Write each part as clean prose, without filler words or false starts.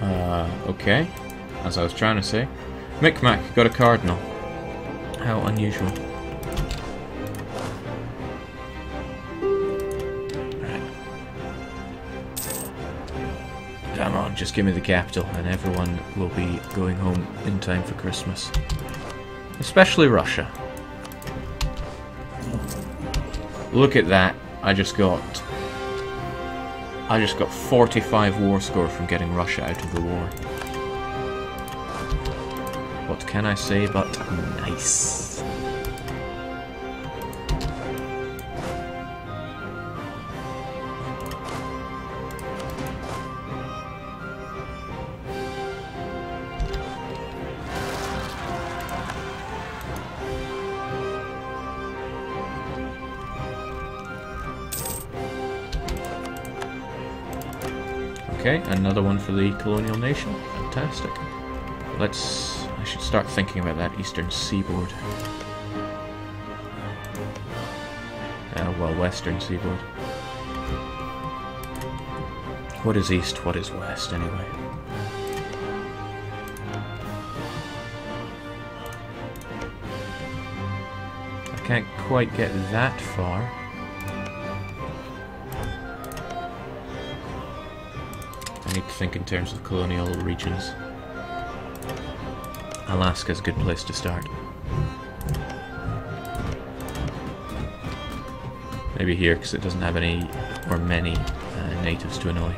Okay. As I was trying to say. Micmac got a cardinal. How unusual. Right. Come on, just give me the capital and everyone will be going home in time for Christmas. Especially Russia. Look at that. I just got 45 war score from getting Russia out of the war. What can I say but nice? Okay, another one for the colonial nation. Fantastic. I should start thinking about that eastern seaboard. Well, western seaboard. What is east, what is west, anyway? I can't quite get that far. I need to think in terms of colonial regions. Alaska's a good place to start. Maybe here, because it doesn't have any or many natives to annoy.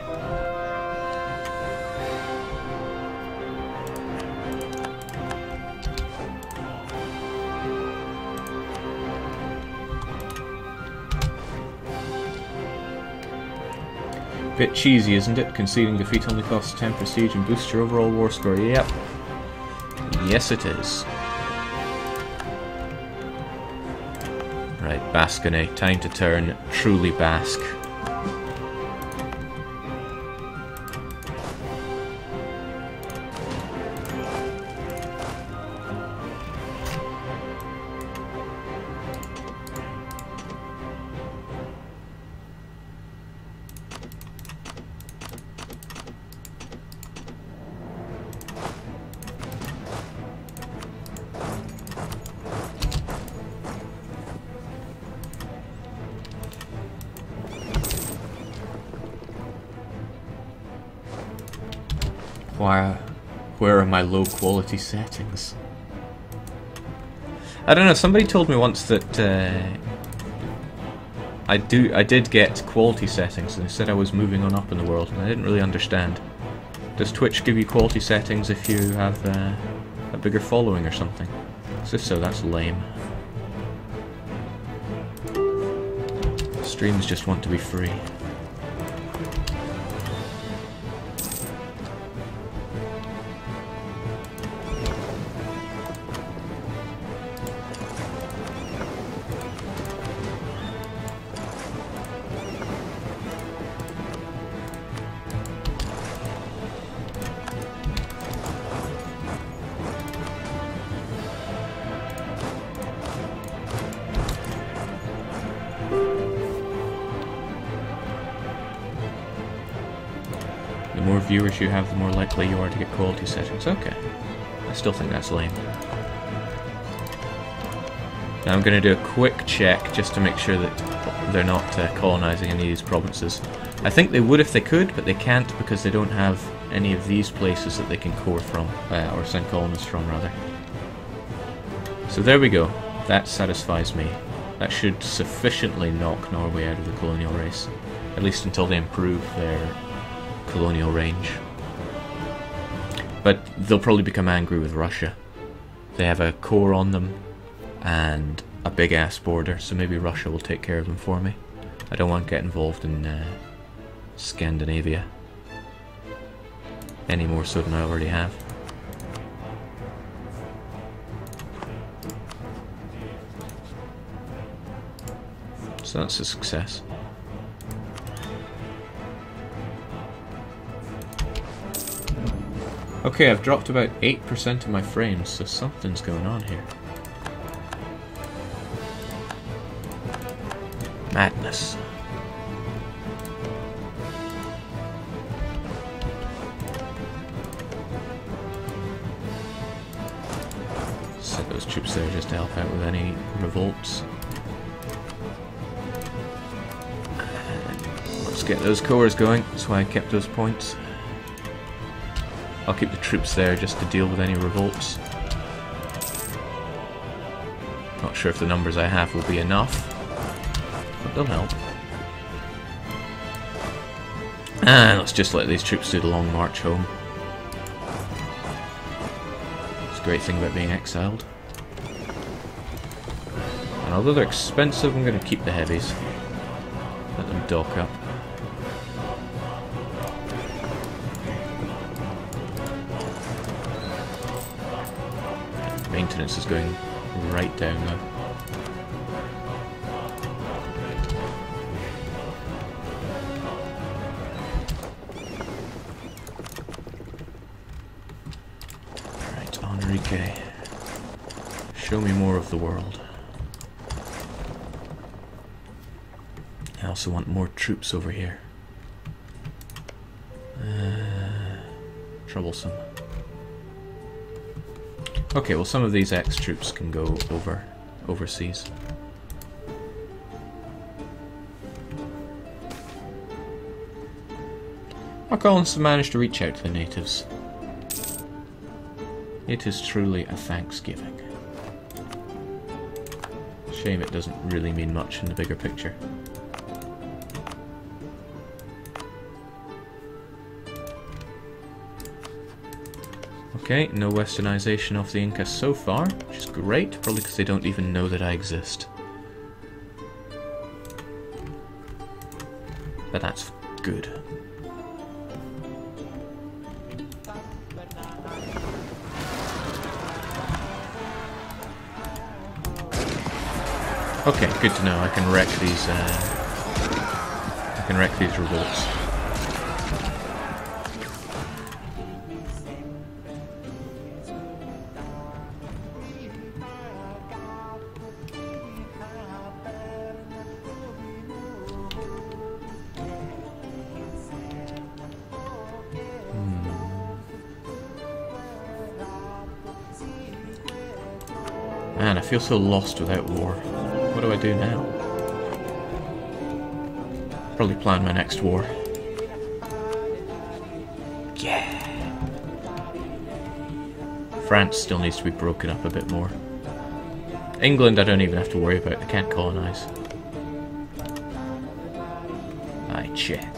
Bit cheesy, isn't it? Conceding defeat only costs 10 prestige and boosts your overall war score. Yep. Yes, it is. Right, Basquenet. Time to turn truly Basque. Where are my low quality settings? I don't know, somebody told me once that I did get quality settings and they said I was moving on up in the world and I didn't really understand. Does Twitch give you quality settings if you have a bigger following or something? So if so, that's lame. Streams just want to be free. The more viewers you have, the more likely you are to get quality settings. Okay. I still think that's lame. Now I'm going to do a quick check just to make sure that they're not colonizing any of these provinces. I think they would if they could, but they can't because they don't have any of these places that they can core from, or send colonists from, rather. So there we go. That satisfies me. That should sufficiently knock Norway out of the colonial race, at least until they improve their colonial range. But they'll probably become angry with Russia. They have a core on them and a big ass border, so maybe Russia will take care of them for me. I don't want to get involved in Scandinavia any more so than I already have. So that's a success. Okay, I've dropped about 8% of my frames, so something's going on here. Madness. Set those troops there just to help out with any revolts. Let's get those cores going. That's why I kept those points. I'll keep the troops there just to deal with any revolts. Not sure if the numbers I have will be enough, but they'll help. And let's just let these troops do the long march home. It's a great thing about being exiled. And although they're expensive, I'm going to keep the heavies. Let them dock up. Maintenance is going right down now. Alright, Enrique. Show me more of the world. I also want more troops over here. Troublesome. Okay, well some of these X troops can go overseas. Our colonists have managed to reach out to the natives. It is truly a Thanksgiving. Shame it doesn't really mean much in the bigger picture. Okay, no westernization of the Inca so far, which is great, probably because they don't even know that I exist. But that's good. Okay, good to know. I can wreck these revolts. Man, I feel so lost without war. What do I do now? Probably plan my next war. Yeah. France still needs to be broken up a bit more. England I don't even have to worry about, they can't colonize. I checked.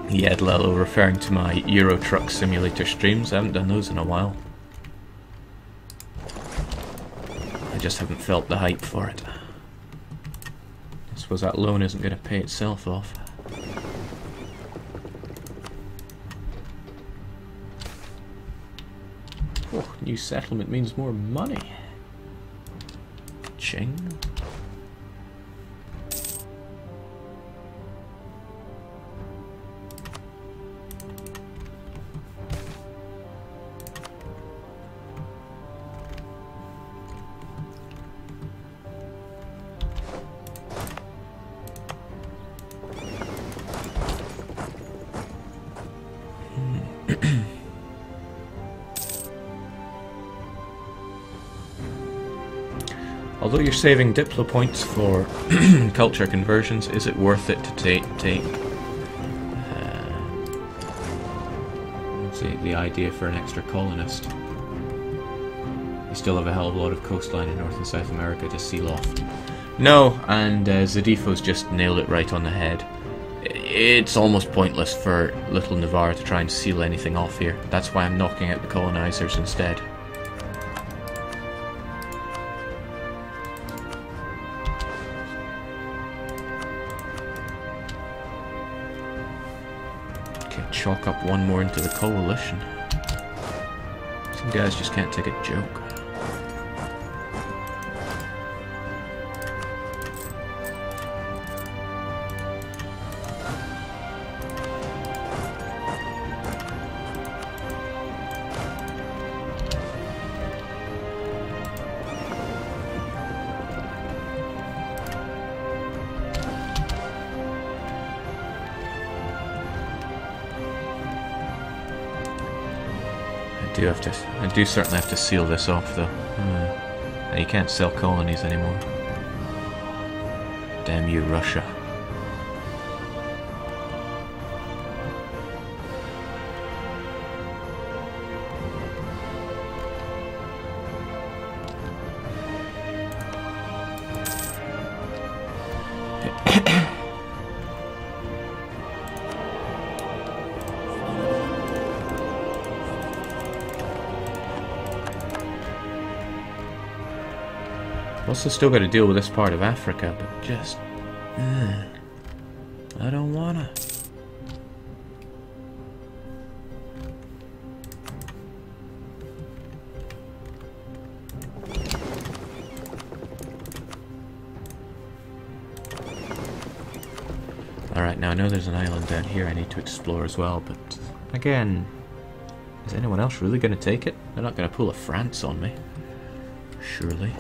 Yeah, Lello, referring to my Euro Truck Simulator streams. I haven't done those in a while. I just haven't felt the hype for it. I suppose that loan isn't going to pay itself off. Oh, new settlement means more money. Ching. Although you're saving Diplo points for culture conversions, is it worth it to take the idea for an extra colonist? You still have a hell of a lot of coastline in North and South America to seal off. No, and Zadifo's just nailed it right on the head. It's almost pointless for little Navarra to try and seal anything off here. That's why I'm knocking out the colonizers instead. Okay, chalk up one more into the coalition. Some guys just can't take a joke. I do certainly have to seal this off, though. And you can't sell colonies anymore. Damn you, Russia. Also still got to deal with this part of Africa, but just... I don't wanna. Alright, now I know there's an island down here I need to explore as well, but again, is anyone else really going to take it? They're not going to pull a France on me. Surely.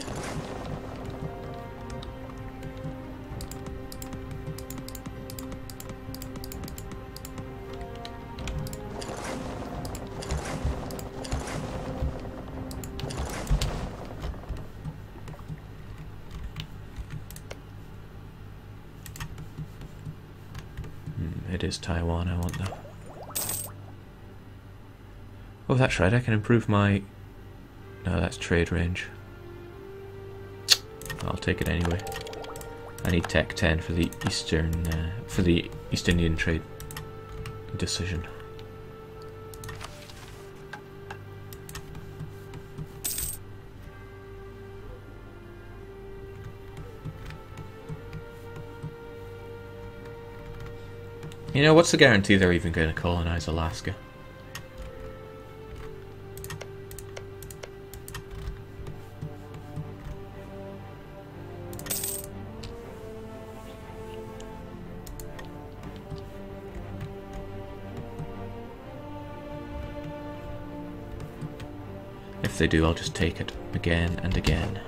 It is Taiwan I want, though. Oh, that's right, I can improve my... No, that's trade range. I'll take it anyway. I need Tech 10 for the East Indian trade decision. You know, what's the guarantee they're even going to colonize Alaska? If they do, I'll just take it again and again.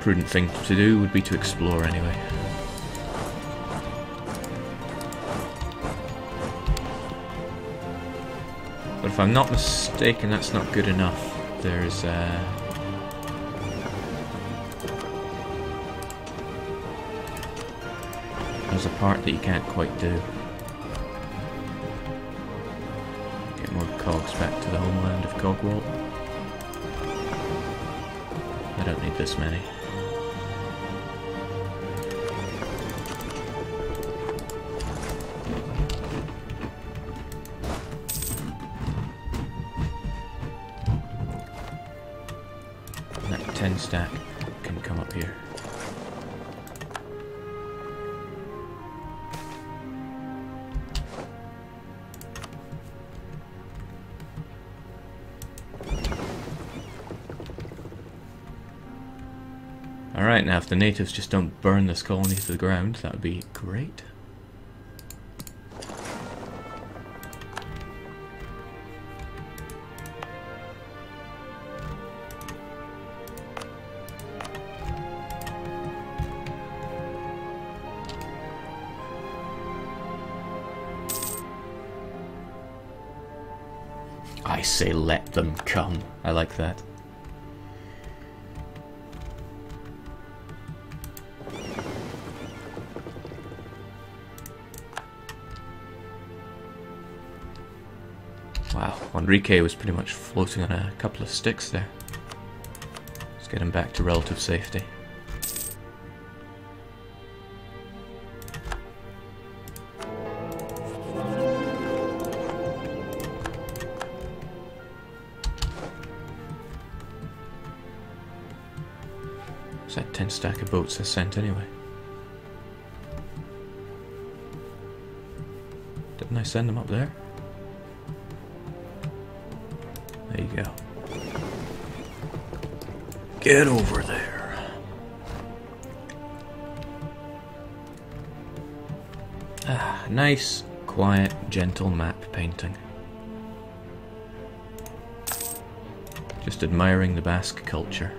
Prudent thing to do would be to explore anyway. But if I'm not mistaken, that's not good enough. There's a part that you can't quite do. Get more cogs back to the homeland of Cogwalt. I don't need this many. That 10 stack can come up here. Alright, now if the natives just don't burn this colony to the ground, that would be great. say let them come. I like that. Wow, Enrique was pretty much floating on a couple of sticks there. Let's get him back to relative safety. What's that 10 stack of boats I sent anyway? Didn't I send them up there? There you go. Get over there. Ah, nice, quiet, gentle map painting. Just admiring the Basque culture.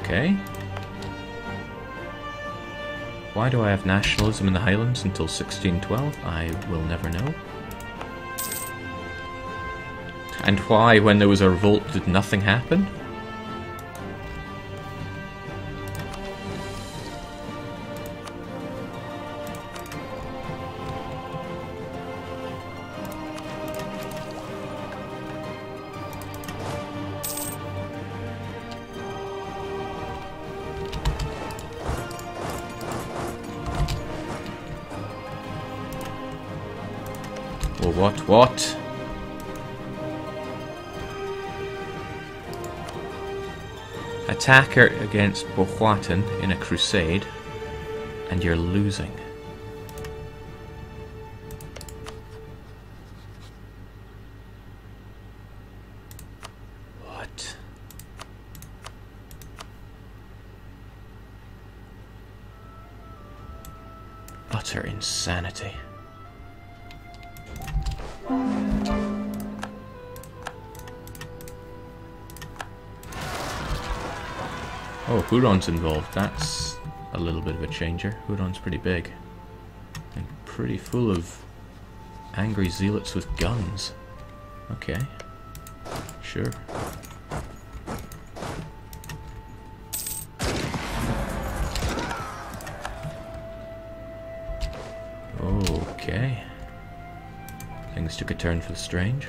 Okay. Why do I have nationalism in the Highlands until 1612? I will never know. And why, when there was a revolt, did nothing happen? Well, what? Attacker against Powhatan in a crusade, and you're losing. What? Utter insanity. Oh, Huron's involved. That's a little bit of a changer. Huron's pretty big. And pretty full of angry zealots with guns. Okay. Sure. Okay. Things took a turn for the strange.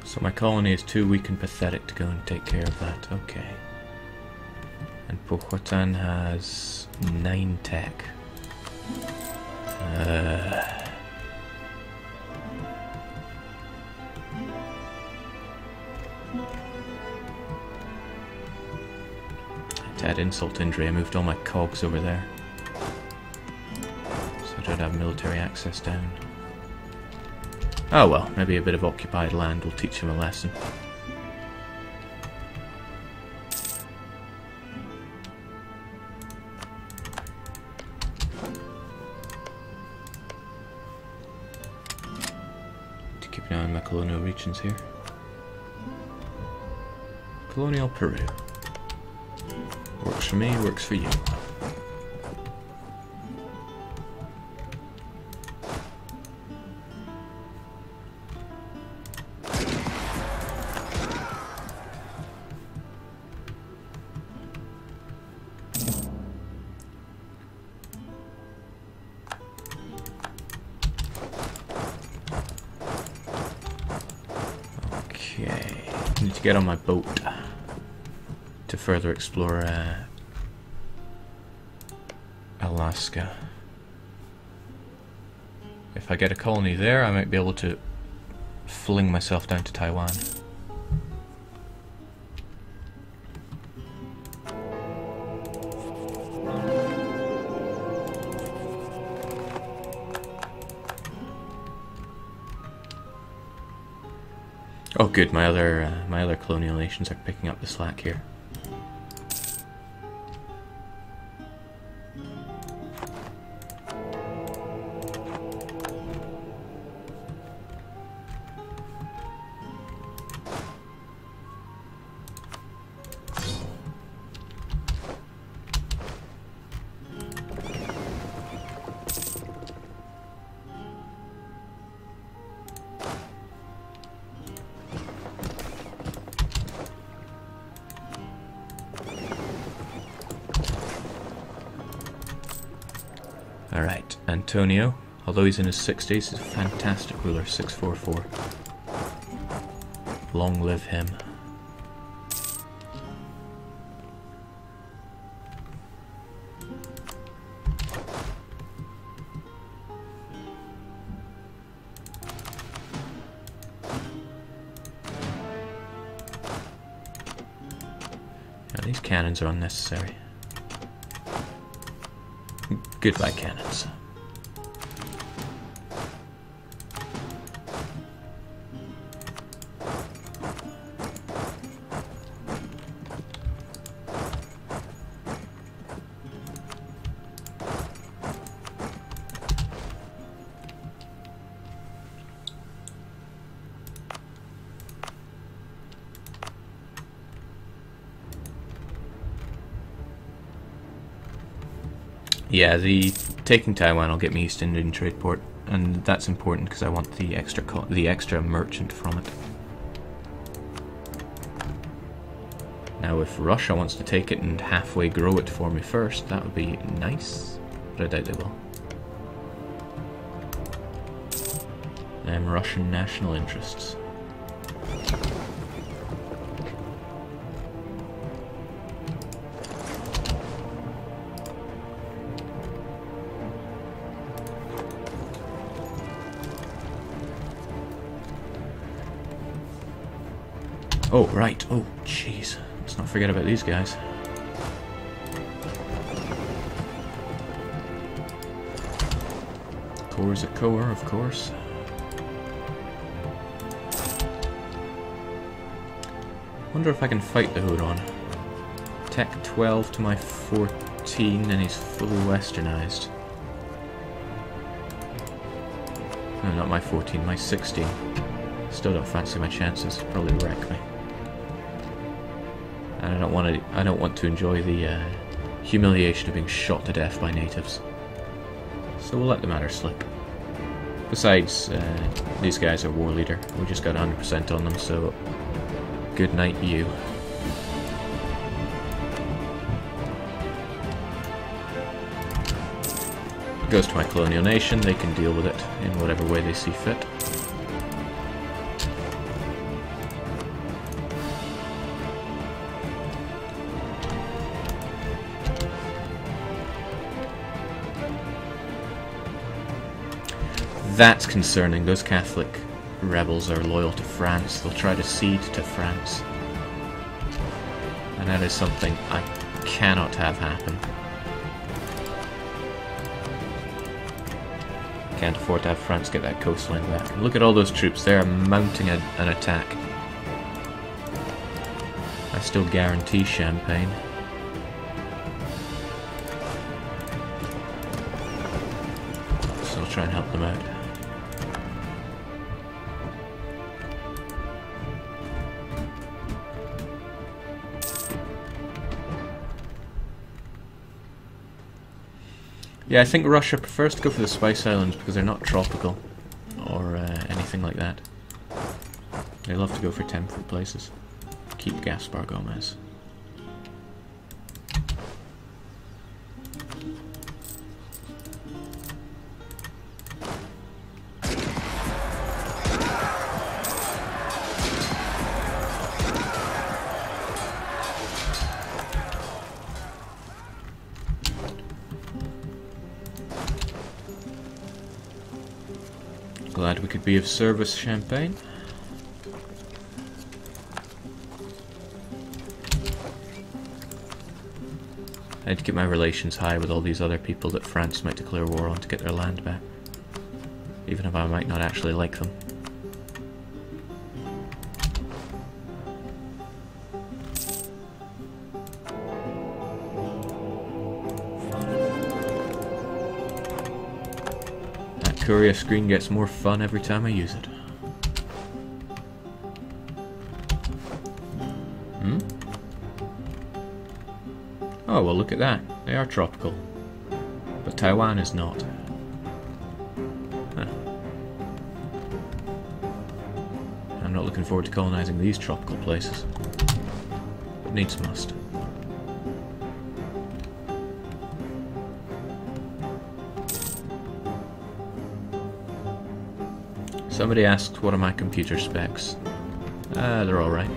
So my colony is too weak and pathetic to go and take care of that. Okay. And Powhatan has 9 tech. To add insult to injury, I moved all my cogs over there. So I don't have military access down. Oh well, maybe a bit of occupied land will teach him a lesson. To keep an eye on my colonial regions here. Colonial Peru. Works for me, works for you. Okay, I need to get on my boat to further explore Alaska. If I get a colony there, I might be able to fling myself down to Taiwan. Oh good, my other colonial nations are picking up the slack here. Alright, Antonio, although he's in his 60s, he's a fantastic ruler, 644. Long live him. Now these cannons are unnecessary. Goodbye, cannons. Yeah, the taking Taiwan will get me East Indian trade port, and that's important because I want the extra merchant from it. Now, if Russia wants to take it and halfway grow it for me first, that would be nice, but I doubt they will. Russian national interests. Oh, right. Oh, jeez. Let's not forget about these guys. Core's a core, of course. Wonder if I can fight the Huron. Tech 12 to my 14, and he's fully westernized. No, not my 14, my 16. Still don't fancy my chances. He'd probably wreck me. And I don't want to enjoy the humiliation of being shot to death by natives. So we'll let the matter slip. Besides, these guys are war leader. We just got 100% on them, so good night, you. It goes to my colonial nation. They can deal with it in whatever way they see fit. That's concerning. Those Catholic rebels are loyal to France. They'll try to cede to France. And that is something I cannot have happen. Can't afford to have France get that coastline back. Look at all those troops. They are mounting an attack. I still guarantee Champagne. So I'll try and help them out. Yeah, I think Russia prefers to go for the Spice Islands because they're not tropical or anything like that. They love to go for temperate places. Keep Gaspar Gomez. Glad we could be of service, Champagne. I need to keep my relations high with all these other people that France might declare war on to get their land back. Even if I might not actually like them. That courier screen gets more fun every time I use it. Oh, well, look at that. They are tropical. But Taiwan is not. Huh. I'm not looking forward to colonizing these tropical places. But needs must. Somebody asked what are my computer specs. They're alright.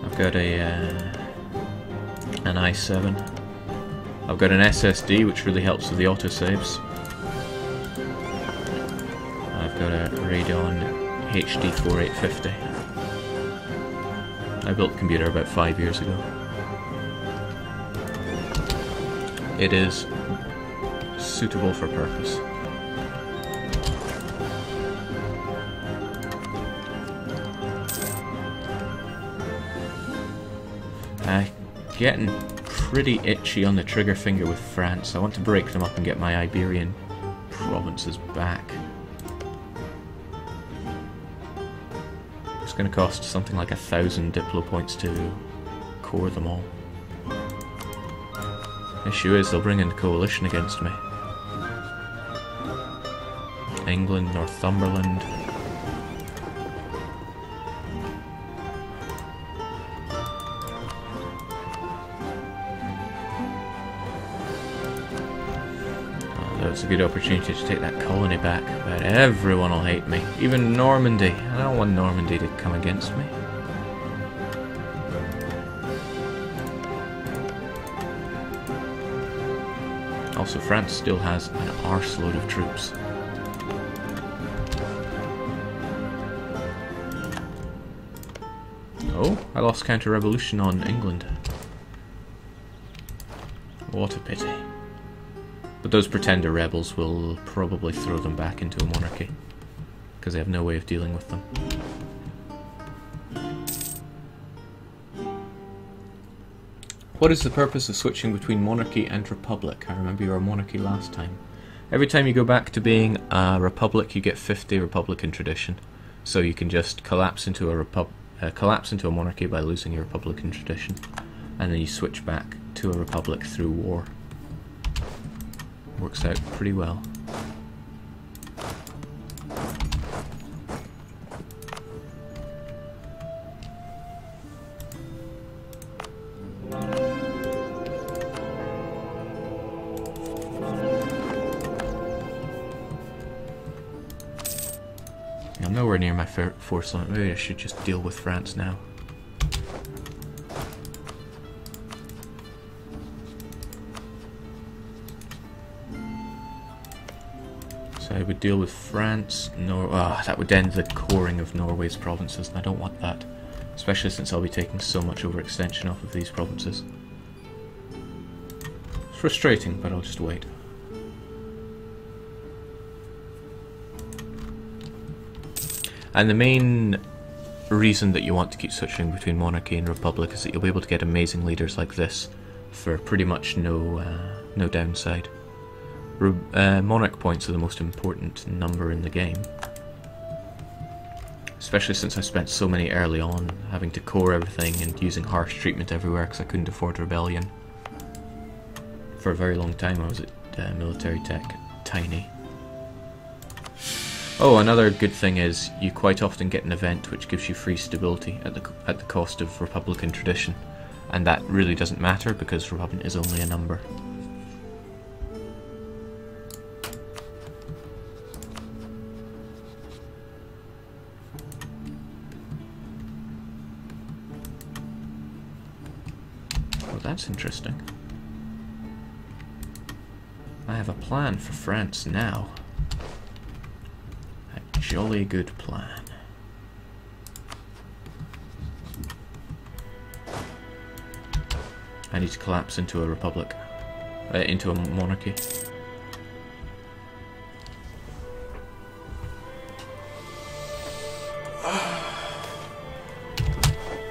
I've got an i7. I've got an SSD which really helps with the autosaves. I've got a Radeon HD 4850. I built the computer about 5 years ago. It is suitable for purpose. Getting pretty itchy on the trigger finger with France. I want to break them up and get my Iberian provinces back. It's going to cost something like 1,000 Diplo points to core them all. Issue is, they'll bring in a coalition against me. England, Northumberland. It's a good opportunity to take that colony back, but everyone will hate me. Even Normandy. I don't want Normandy to come against me. Also, France still has an arseload of troops. Oh, I lost counter-revolution on England. What a pity. But those pretender rebels will probably throw them back into a monarchy, because they have no way of dealing with them. What is the purpose of switching between monarchy and republic? I remember you were a monarchy last time. Every time you go back to being a republic, you get 50 republican tradition. So you can just collapse into a monarchy by losing your republican tradition, and then you switch back to a republic through war. Works out pretty well. I'm nowhere near my force limit. Maybe I should just deal with France now. So I would deal with France, that would end the coring of Norway's provinces, and I don't want that. Especially since I'll be taking so much overextension off of these provinces. It's frustrating, but I'll just wait. And the main reason that you want to keep switching between monarchy and republic is that you'll be able to get amazing leaders like this for pretty much no downside. Monarch points are the most important number in the game. Especially since I spent so many early on having to core everything and using harsh treatment everywhere because I couldn't afford rebellion. For a very long time I was at military tech tiny. Oh, another good thing is you quite often get an event which gives you free stability at the cost of republican tradition. And that really doesn't matter because republican is only a number. That's interesting. I have a plan for France now. A jolly good plan. I need to collapse into a republic. Into a monarchy.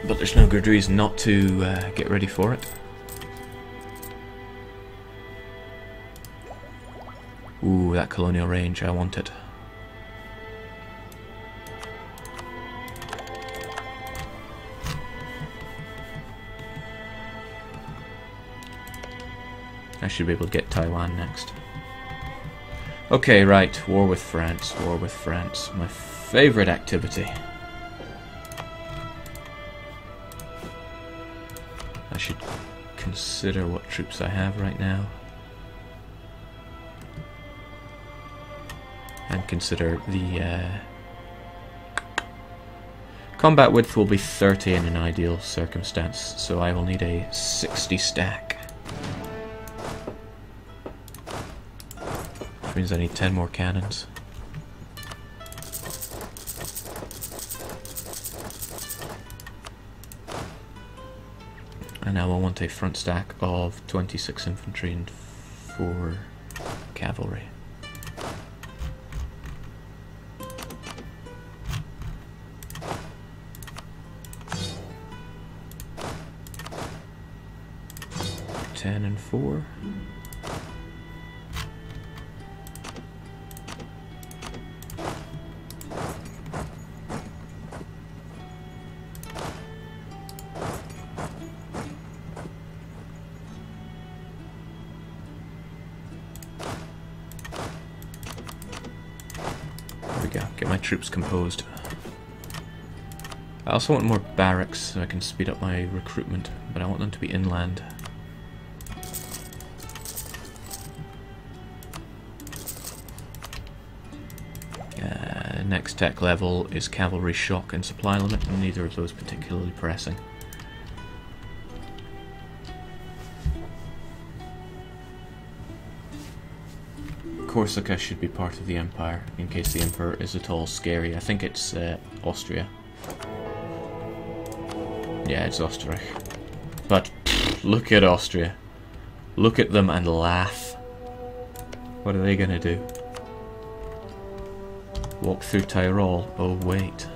But there's no good reason not to get ready for it. Ooh, that colonial range, I want it. I should be able to get Taiwan next. Okay, right, war with France, war with France. My favourite activity. I should consider what troops I have right now. And consider the combat width will be 30 in an ideal circumstance, so I will need a 60 stack. Which means I need 10 more cannons. And now I want a front stack of 26 infantry and 4 cavalry. Ten and 4. Get my troops composed. I also want more barracks so I can speed up my recruitment, but I want them to be inland. Next tech level is cavalry shock and supply limit, and neither of those particularly pressing. Corsica should be part of the Empire, in case the Emperor is at all scary. I think it's Austria. Yeah, it's Österreich. But look at Austria. Look at them and laugh. What are they gonna do? Walk through Tyrol? Oh wait.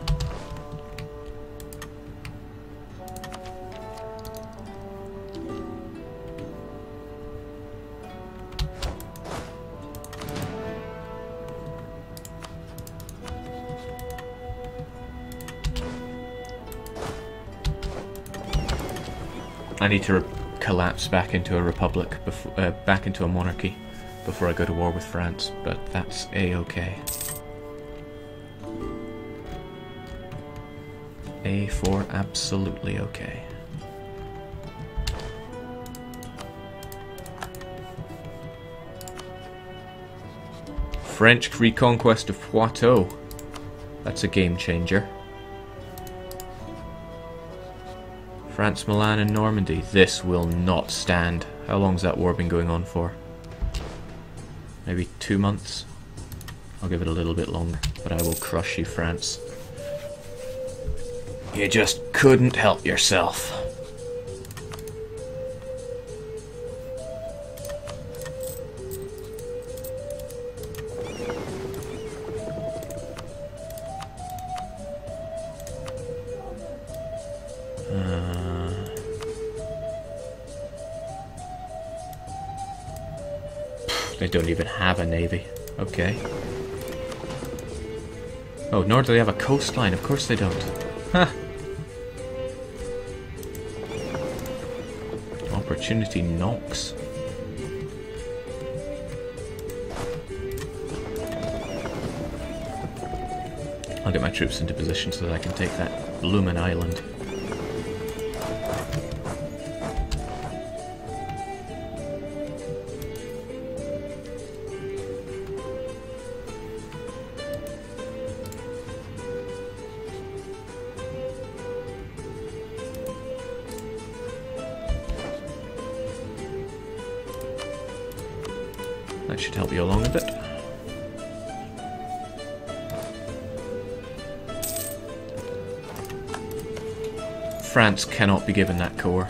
I need to collapse back into a republic, back into a monarchy, before I go to war with France, but that's A-okay. A for absolutely okay. French reconquest of Poitou. That's a game changer. France, Milan and Normandy. This will not stand. How long's that war been going on for? Maybe 2 months? I'll give it a little bit longer, but I will crush you, France. You just couldn't help yourself. They don't even have a navy. Okay. Oh, nor do they have a coastline. Of course they don't. Huh. Opportunity knocks. I'll get my troops into position so that I can take that bloomin' island. That should help you along a bit. France cannot be given that core.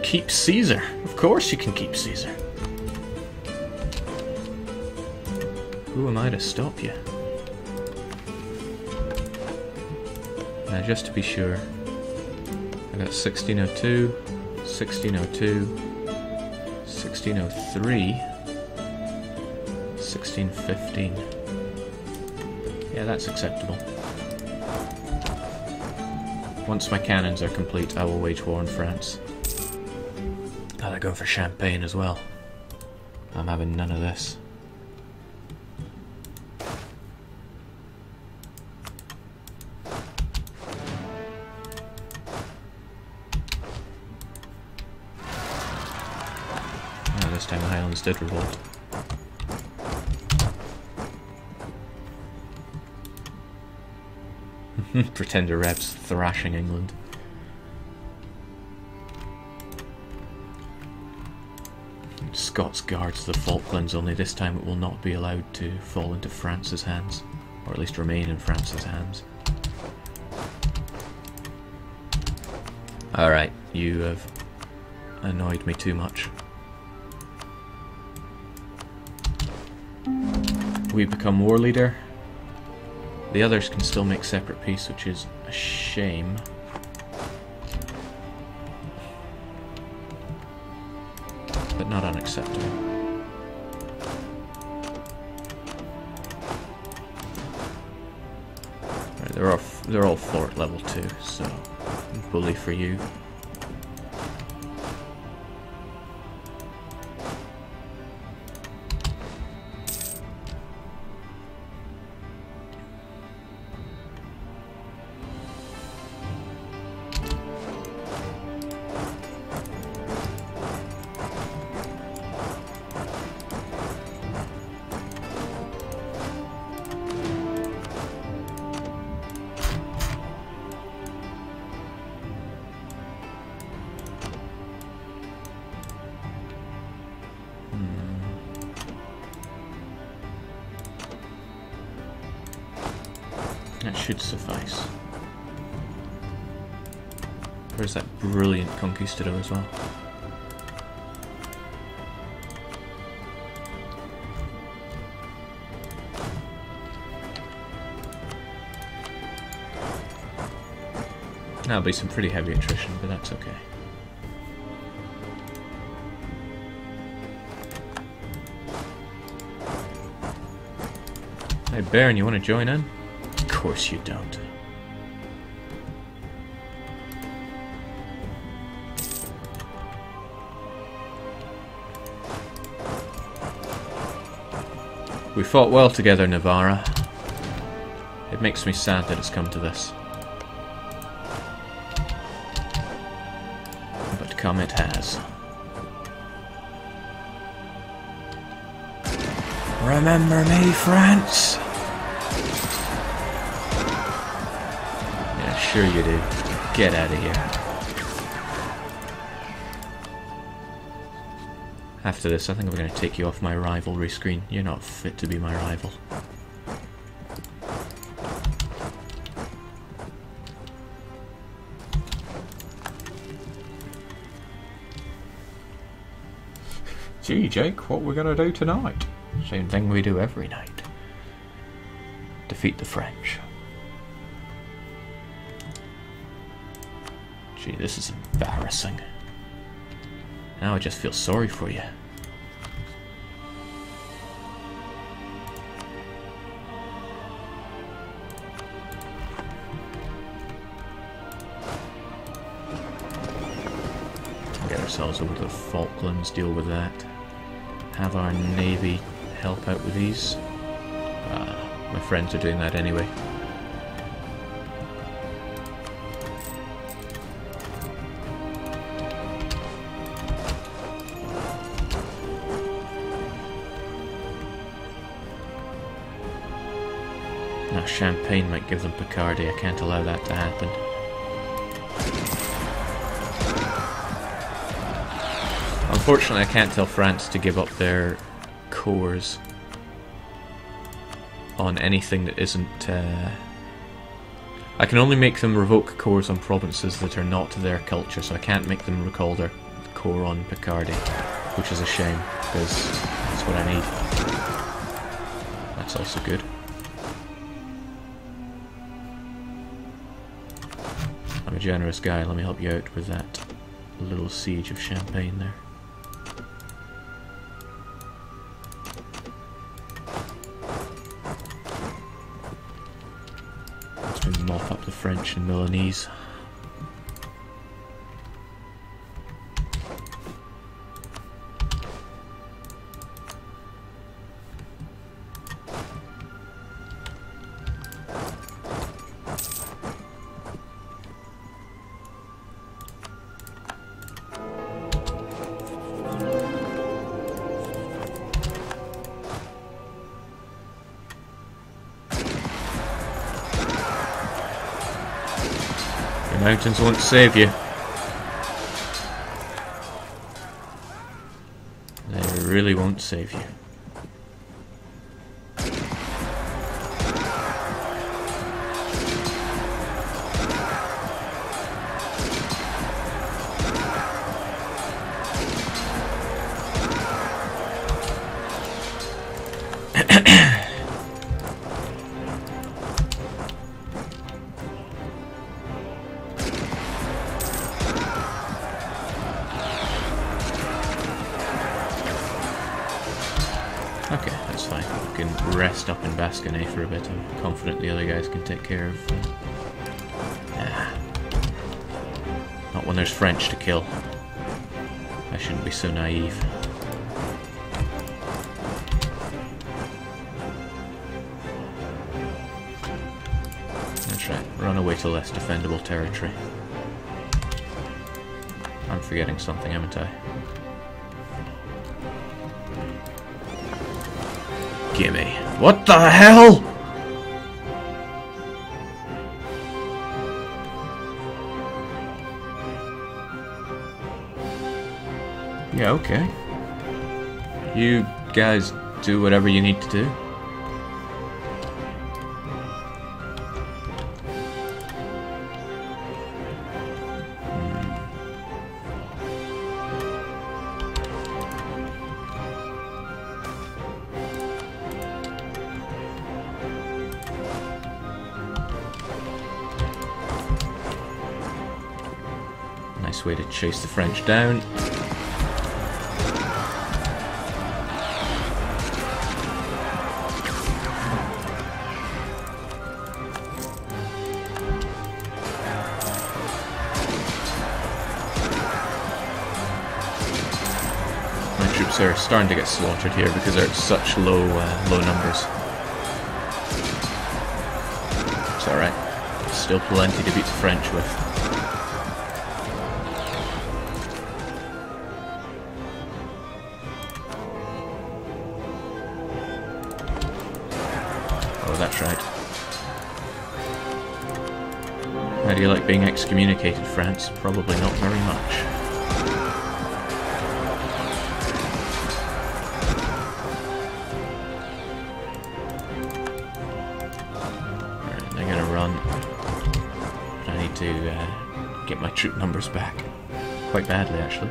Keep Caesar. Of course you can keep Caesar. Who am I to stop you? Now just to be sure, I got 1602, 1602, 1603, 1615. Yeah, that's acceptable. Once my cannons are complete, I will wage war in France. Oh, they're going for champagne as well. I'm having none of this. Oh, this time the Highlands did revolt. Pretender reps thrashing England. Scots guards the Falklands, only this time it will not be allowed to fall into France's hands, or at least remain in France's hands. Alright, you have annoyed me too much. We become war leader. The others can still make separate peace, which is a shame. But not unacceptable. Right, they're all fort level 2, so bully for you. That should suffice. Where's that brilliant conquistador as well? That'll be some pretty heavy attrition, but that's okay. Hey Baron, you want to join in? Of course you don't. We fought well together, Navarra. It makes me sad that it's come to this. But come it has. Remember me, France? Yeah, sure you do. Get out of here. After this, I think I'm going to take you off my rivalry screen. You're not fit to be my rival. Gee, Jake, what we're going to do tonight? Same thing we do every night. Defeat the French. Gee, this is embarrassing. Now I just feel sorry for you. Get ourselves over to the Falklands, deal with that. Have our navy help out with these. My friends are doing that anyway. Now Champagne might give them Picardy. I can't allow that to happen. Unfortunately, I can't tell France to give up their cores on anything that isn't... I can only make them revoke cores on provinces that are not their culture, so I can't make them recall their core on Picardy, which is a shame, because that's what I need. That's also good. I'm a generous guy, let me help you out with that little siege of Champagne there. Let's mop up the French and Milanese. Mountains won't save you. They really won't save you. Okay, that's fine. We can rest up in Basquiat for a bit. I'm confident the other guys can take care of... Not when there's French to kill. I shouldn't be so naive. That's right, run away to less defendable territory. I'm forgetting something, haven't I? Gimme. What the hell?! Yeah, okay. You guys do whatever you need to do. Nice way to chase the French down. My troops are starting to get slaughtered here because they're at such low numbers. It's alright. Still plenty to beat the French with. That's right. How do you like being excommunicated, France? Probably not very much. Alright, they're gonna run. But I need to get my troop numbers back. Quite badly, actually.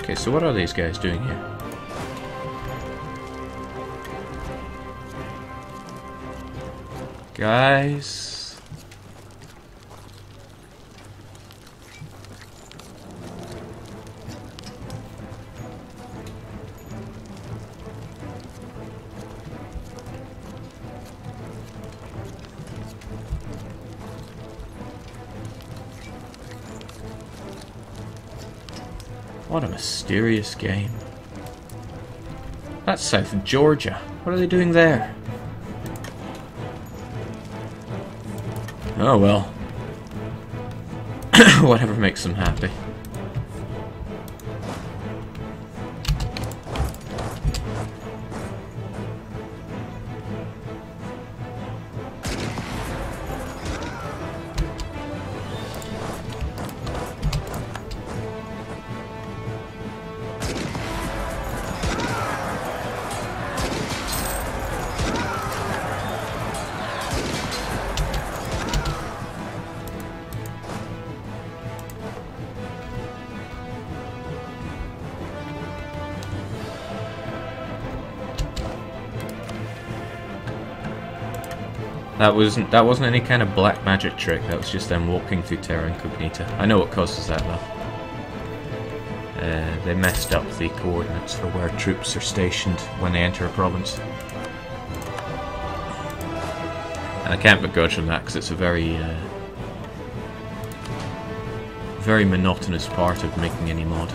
Okay, so what are these guys doing here? Guys... What a mysterious game. That's south of Georgia. What are they doing there? Oh well. Whatever makes them happy. That wasn't any kind of black magic trick. That was just them walking through Terra Incognita. I know what causes that though. They messed up the coordinates for where troops are stationed when they enter a province. And I can't begrudge them that because it's a very very monotonous part of making any mod.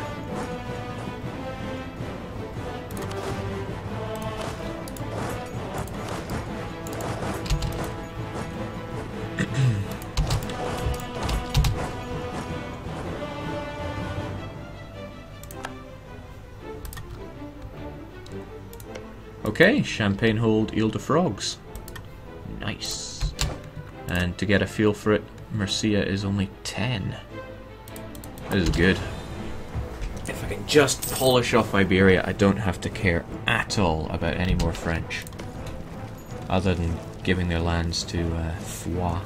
Okay, Champagne Hold, Ile de Frogs. Nice. And to get a feel for it, Murcia is only 10. This is good. If I can just polish off Iberia, I don't have to care at all about any more French. Other than giving their lands to Foix.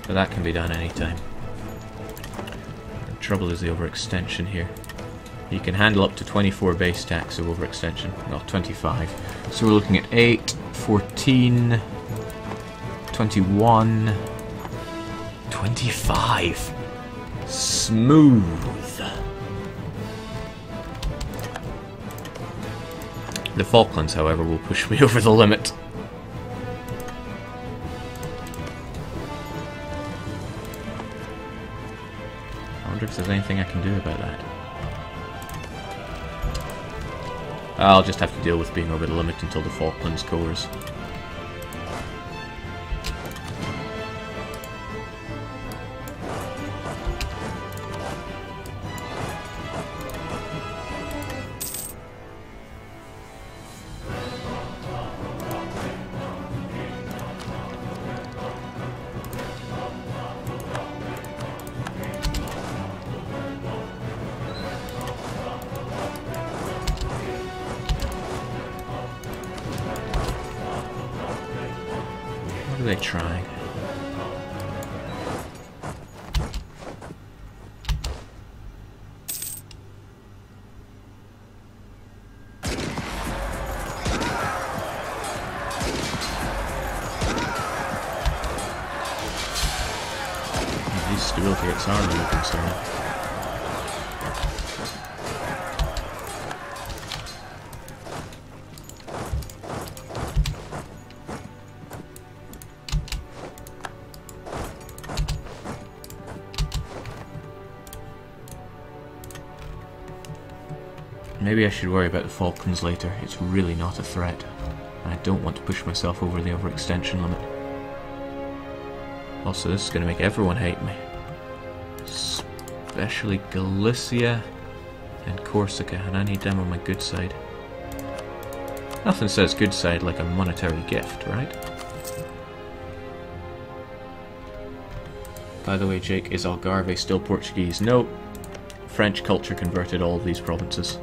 But that can be done anytime. The trouble is the overextension here. You can handle up to 24 base tax of overextension. Well, 25. So we're looking at 8, 14, 21, 25. Smooth. The Falklands, however, will push me over the limit. I wonder if there's anything I can do about that. I'll just have to deal with being over the limit until the Falklands cores. What are they trying? These stability hits are really concerning. Maybe I should worry about the Falklands later. It's really not a threat. And I don't want to push myself over the overextension limit. Also, this is going to make everyone hate me. Especially Galicia and Corsica, and I need them on my good side. Nothing says good side like a monetary gift, right? By the way, Jake, is Algarve still Portuguese? No. French culture converted all of these provinces.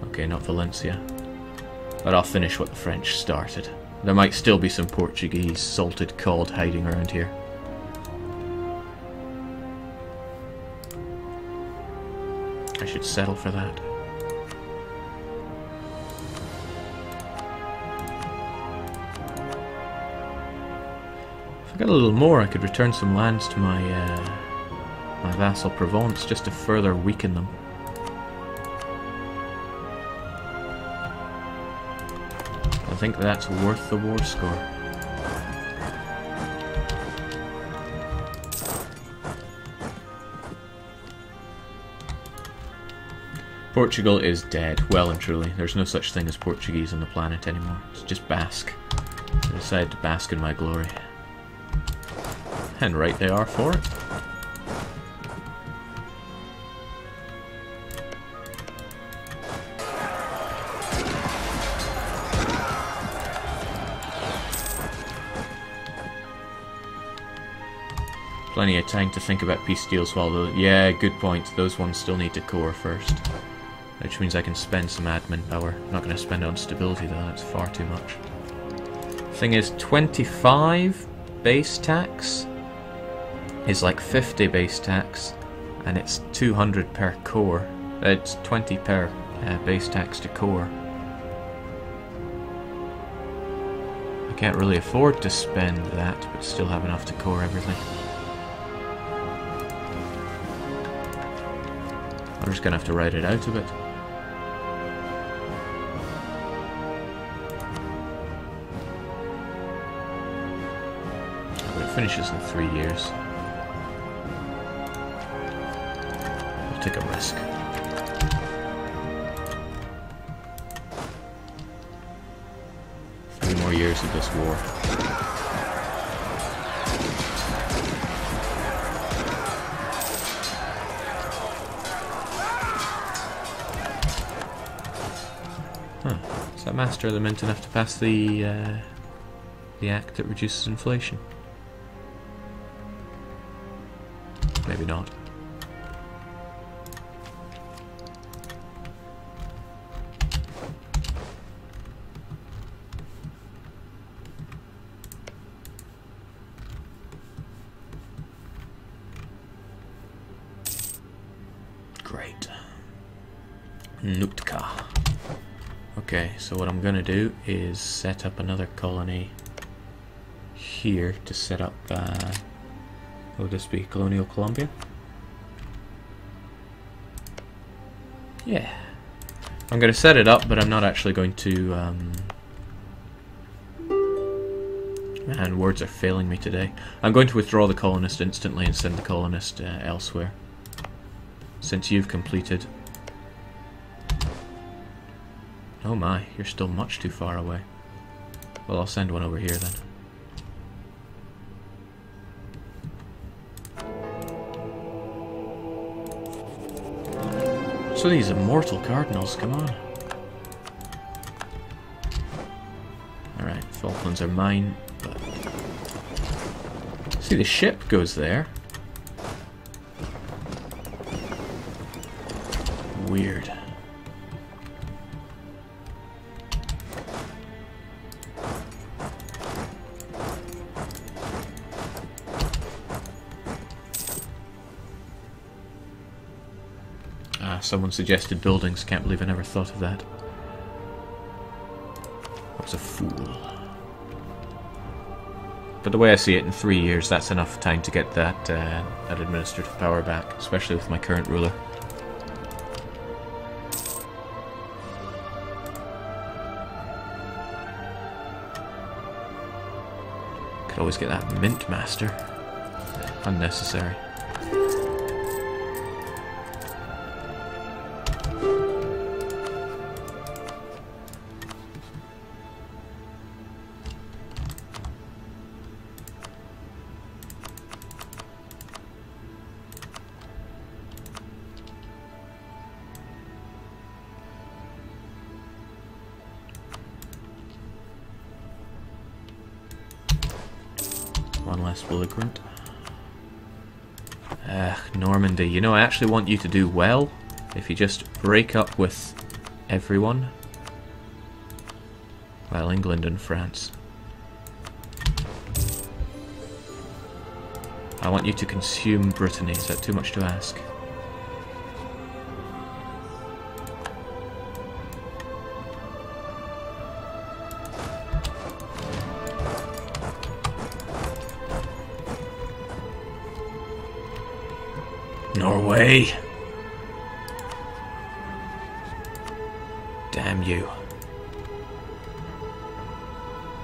Okay, not Valencia. But I'll finish what the French started. There might still be some Portuguese salted cod hiding around here. I should settle for that. If I got a little more, I could return some lands to my my vassal Provence just to further weaken them. I think that's worth the war score. Portugal is dead, well and truly. There's no such thing as Portuguese on the planet anymore. It's just Basque. I decided to bask in my glory. And right they are for it. Plenty of time to think about peace deals while the... Yeah, good point. Those ones still need to core first. Which means I can spend some admin power. I'm not going to spend it on stability though, that's far too much. Thing is, 25 base tax is like 50 base tax, and it's 200 per core. It's 20 per base tax to core. I Can't really afford to spend that, but still have enough to core everything. I'm just gonna have to write it out a bit. But it finishes in 3 years. I'll take a risk. More years of this war. Huh. Is that master element enough to pass the act that reduces inflation? Maybe not. Great. Nootka. Okay, so what I'm gonna do is set up another colony here to set up, will this be Colonial Columbia? Yeah. I'm gonna set it up, but I'm not actually going to, man, words are failing me today. I'm going to withdraw the colonist instantly and send the colonist elsewhere. Since you've completed... Oh my, you're still much too far away. Well, I'll send one over here then. So these immortal cardinals, come on. Alright, Falklands are mine, but... See, the ship goes there. Weird. Someone suggested buildings. Can't believe I never thought of that. I was a fool. But the way I see it, in 3 years, that's enough time to get that administrative power back, especially with my current ruler. Could always get that mint master. Unnecessary. One less belligerent. Normandy. You know, I actually want you to do well. If you just break up with everyone. Well, England and France. I want you to consume Brittany. Is that too much to ask? Norway! Damn you.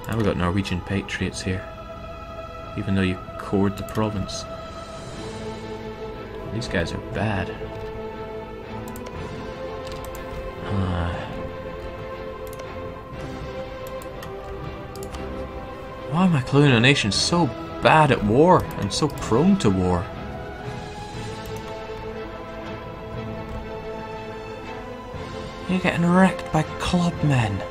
Now we got Norwegian patriots here. Even though you cored the province. These guys are bad. Why are my colonial nations so bad at war and so prone to war? You're getting wrecked by clubmen.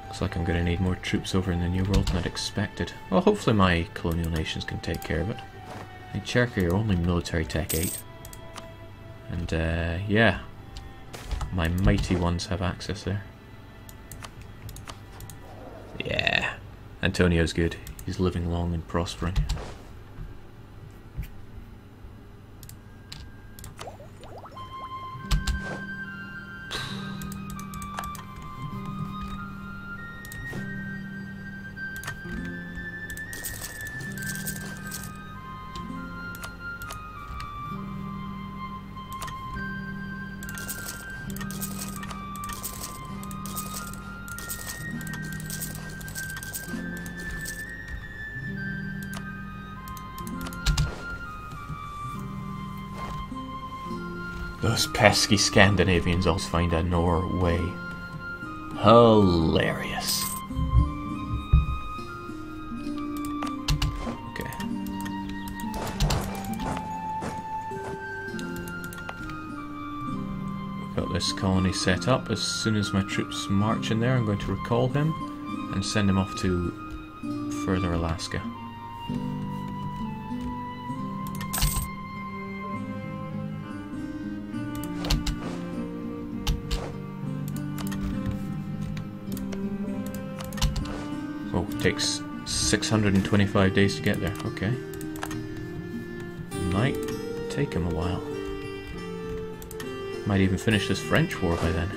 Looks like I'm going to need more troops over in the New World than I'd expected. Well, hopefully my colonial nations can take care of it. Hey, Cherokee are only military tech 8. And yeah, my mighty ones have access there. Yeah, Antonio's good. He's living long and prospering. Those pesky Scandinavians always find a Norway. Hilarious. Okay. Got this colony set up. As soon as my troops march in there, I'm going to recall him and send him off to further Alaska. Oh, it takes 625 days to get there. Okay. Might take him a while. Might even finish this French war by then.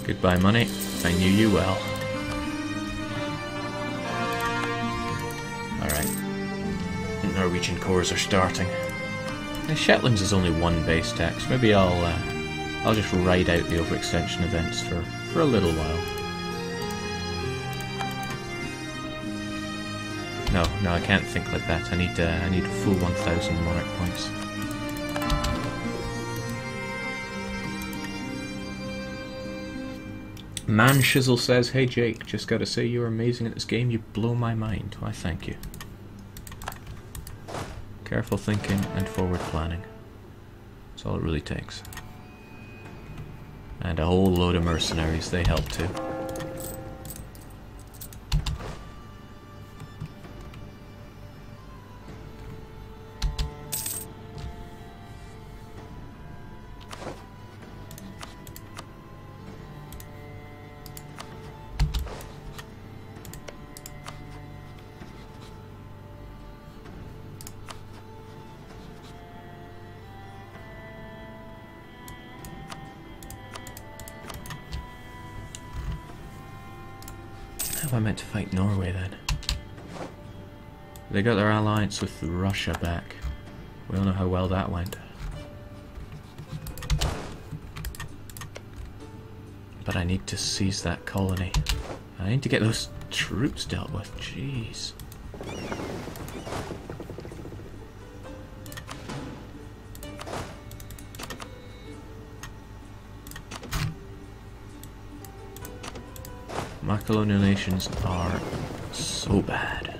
Goodbye, money. I knew you well. Alright. Norwegian cores are starting. The Shetlands is only one base tax. Maybe I'll just ride out the overextension events for a little while. No, I can't think like that. I need a full 1,000 monarch points. Man Shizzle says, "Hey Jake, just gotta say you're amazing at this game, you blow my mind." Why, thank you. Careful thinking and forward planning. That's all it really takes. And a whole load of mercenaries, they help too. How am I meant to fight Norway then? They got their alliance with Russia back. We all know how well that went. But I need to seize that colony. I need to get those troops dealt with. Jeez. My colonial nations are so bad.